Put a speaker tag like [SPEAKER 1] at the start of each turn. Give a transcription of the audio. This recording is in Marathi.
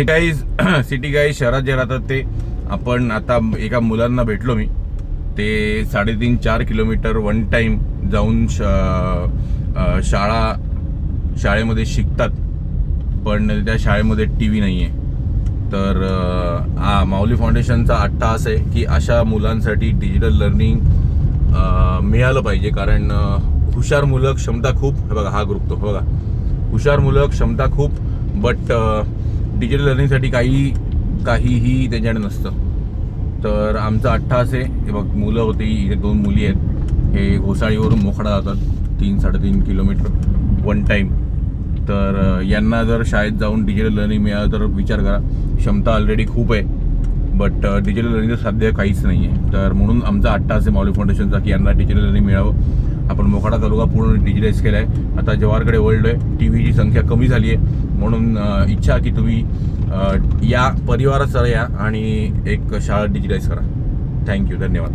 [SPEAKER 1] सिटी गाईज शहरात जे राहतात ते आपण आता एका मुलांना भेटलो मी. ते 3.5-4 किलोमीटर वन टाइम जाऊन शाळेमध्ये शिकतात, पण त्या शाळेमध्ये TV नाही आहे. तर माऊली फाउंडेशनचा अट्टाहास आहे की अशा मुलांसाठी डिजिटल लर्निंग मिळालं पाहिजे. कारण हुशार मुलं क्षमता खूप, हे बघा हा ग्रुप तो बघा, हुशार मुलं क्षमता खूप, बट डिजिटल लर्निंगसाठी काहीही त्यांच्याकडे नसतं. तर आमचा अट्टाहास आहे. हे बघ मुलं होती, इथे 2 मुली आहेत. हे घोसाळीवरून मोखाडा जातात 3-3.5 किलोमीटर वन टाईम. तर यांना जर शाळेत जाऊन डिजिटल लर्निंग मिळालं तर विचार करा. क्षमता ऑलरेडी खूप आहे, बट डिजिटल लर्निंगचं सध्या काहीच नाही आहे. तर म्हणून आमचा अट्टाहास आहे माऊली फाउंडेशनचा की यांना डिजिटल लर्निंग मिळावं. आपण मोखाडा तालुका पूर्ण डिजिटलाइज केला आहे. आता जव्हारकडे वळलो आहे. TVची संख्या कमी झाली आहे, म्हणून इच्छा की तुम्ही या परिवारासह या आणि एक शाळा डिजिटलाइज करा. थँक्यू, धन्यवाद.